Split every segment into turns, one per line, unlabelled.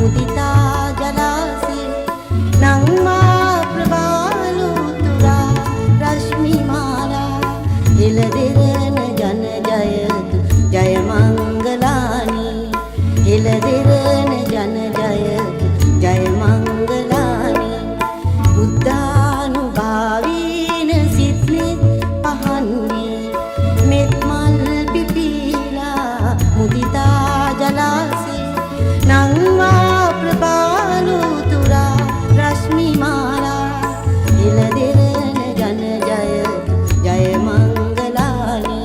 मुदिता जलासे नंगा प्रबालु तुरा रश्मि माला हिलदिरन जन जयतु जय मंगलानी हिलदिरन जन जयतु जय मंगलानी බුද්ධානුභාවීන සිත්නෙත් පහන්නේ මෙත් මල් පිපිලා මුදිතා ජලාසේ නංවා ප්‍රබාලු තුරා රශ්මි මාලා හිලදෙරන ජන ජයතු ජය මංගලානි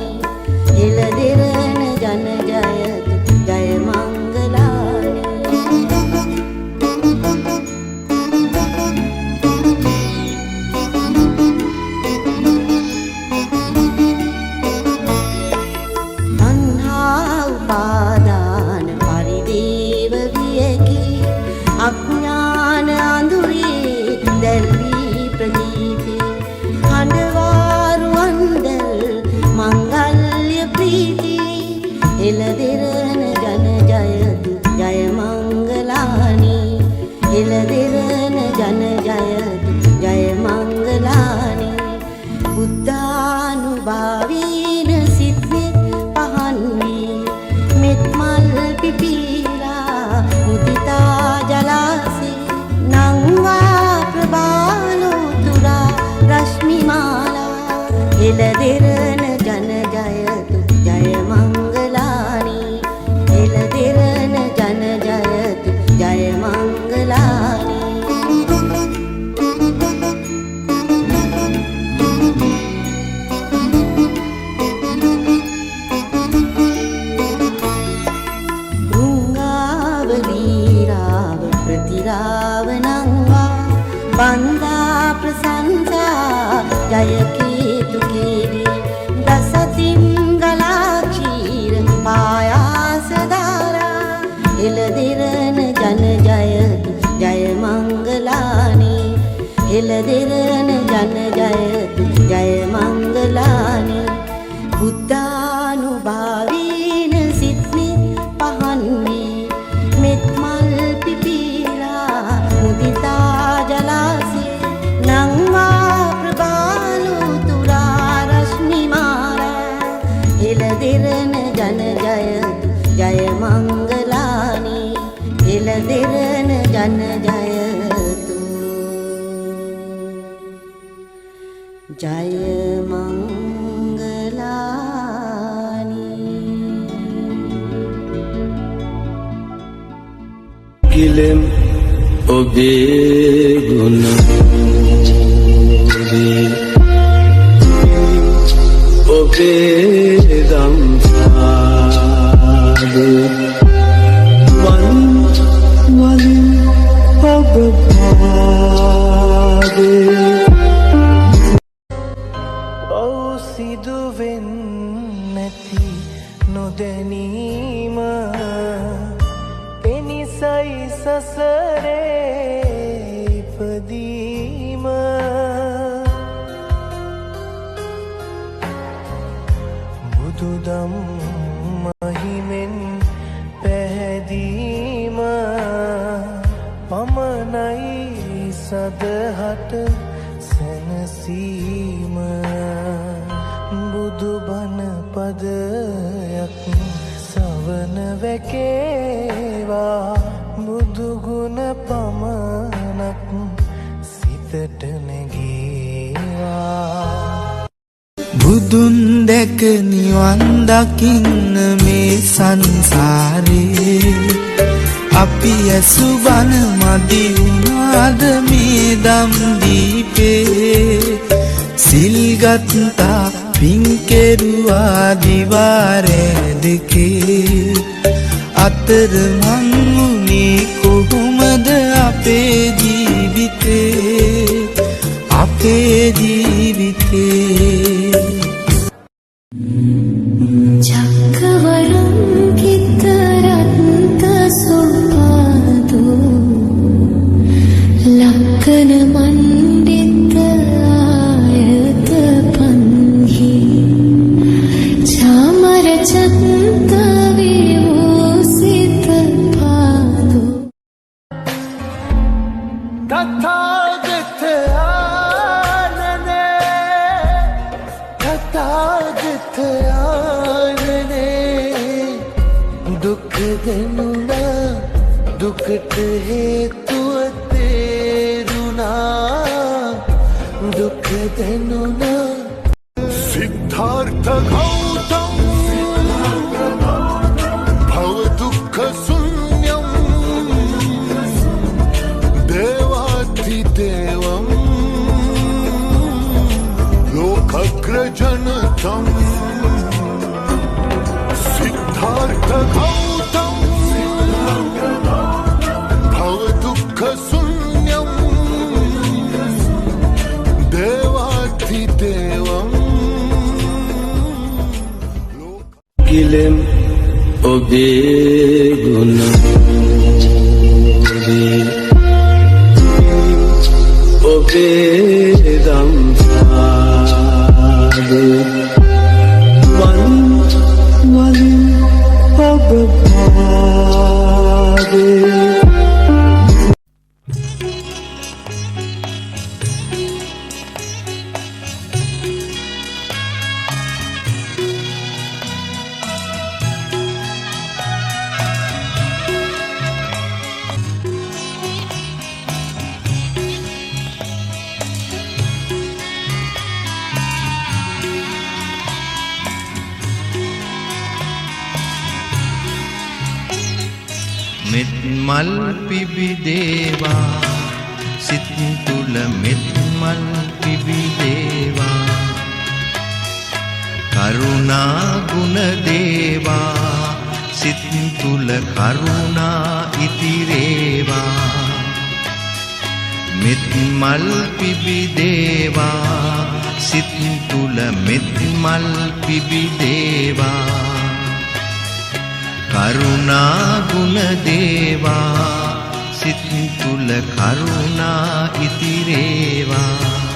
හිලදෙරන ජන ජයතු ජය මංගලානි පාදාන පරිදේව වියකි අඥාන අඳුරේ දැල්වී ප්‍රදීපේ හඬවාරු අන්දල් මංගල්‍ය ප්‍රීති එළදෙරන ජන ජයතු ජය මංගලානි එළදෙරන ජන ජයතු ජය මංගලානි බුද්ධානුභාවීන සිත්නෙත් පහන්නේ මෙත් මල් පිපිලා මුදිතා ජලාසේ නංවා ප්‍රබාලු තුරා රශ්මි මාලා එළදෙරන ජන ජයතු ජය මංගලානි එළදෙරන ජන ජයතු ජය මංගලානි प्रतिरावनंगा बंदा प्रसंसा जय केतु केली दसतिंगला क्षीर पायास धारा हिलदिरन जन जयतु जय मंगलानी हिलदिरन जन जयतु जय मंगलानी බුද්ධානුභාවීන සිත්නෙත් පහන්නේ මෙත් මල් පිපිලා මුදිතා ජලාසේ නංවා ප්‍රබාලු තුරා රශ්මි මාලා එළදෙරන ජන ජයතු ජය මංගලානි එළදෙරන ජන ජයතු ජය මංගලානි
කිලෙම් ඔබේ ගුණ ඔබේ ගම්පාද වන් වලින් ඔබ පාදේ ඔව් සිදුවෙන් නැති නොදැනීම එනිසයි සසරේ ඉපදීම බුදුදම් මහිමෙන් පැහැදීම පමණයි සදහට සැනසීම බුදුබණ පදයක් සවන වැකේවා බුදුගුණ පමණක් සිතට නැගේවා බුදුන් දැක නිවන් දකින්න මේ සංසාරේ අපි ඇසුබන මදි වුණාද මේ දම් දීපේ සිල්ගත්තා පින් කෙරුවා දිවාරේ දෙකේ අතර මං වුණේ කොහොමද අපේ ජීවිතේ
චක්කවරම් කිතරත්ත සොපාදු ලක්කන මණ්ඩිත ආයත පන්හි චාමර චත්ත
තථාගතයාණනේ දුක් දෙනුණා දුකට හේතුව තේරුණා දුක් දෙනුණා සිද්ධාර්ථ ගෞතම භව දුක්ඛ ශුන්‍යම් දේවාති දේවම් लोकग्रजनतम सिद्धार्थ गौतम भव दुःख शून्यम देवाधिदेवम
किलम ओबे गुण ओबे रम वन वन अब भागे
මෙත් මල් පිබිදේවා සිත් තුල මෙත් මල් පිබිදේවා කරුණා ගුණ දේවා සිත් තුල කරුණා ඉතිරේවා මෙත් මල් පිබිදේවා සිත් තුල මෙත් මල් පිබිදේවා කරුණා ගුණ දේවා සිත් තුල කරුණා ඉතිරේවා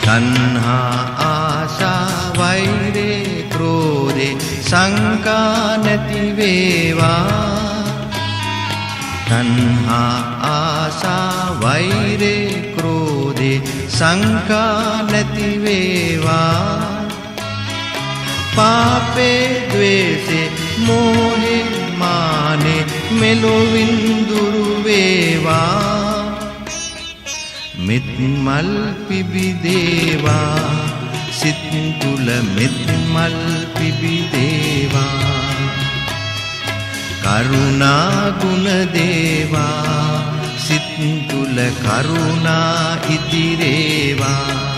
තණ්හා ආශා වෛරේ ක්‍රෝධේ සංකා නැති වේවා තණ්හා ආශා වෛරේ ක්‍රෝධේ සංකා නැති වේවා පාපේ ද්වේෂේ මෝහේ මානේ මෙලොවින් දුරු වේවා මෙත් මල් පිබිදේවා සිත් තුල මෙත් මල් පිබිදේවා කරුණා ගුණ දේවා සිත් තුල කරුණා ඉතිරේවා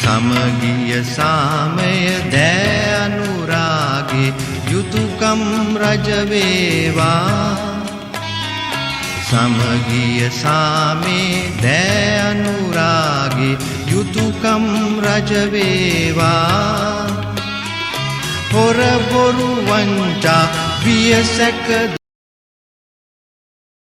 සමගිය සාමය දෑ අනුරාගේ යුතුයකම් රජ වේවා සමගිය සාමේ දෑ අනුරාගේ යුතුයකම් රජ වේවා හොර බොරු වංචා බිය සැක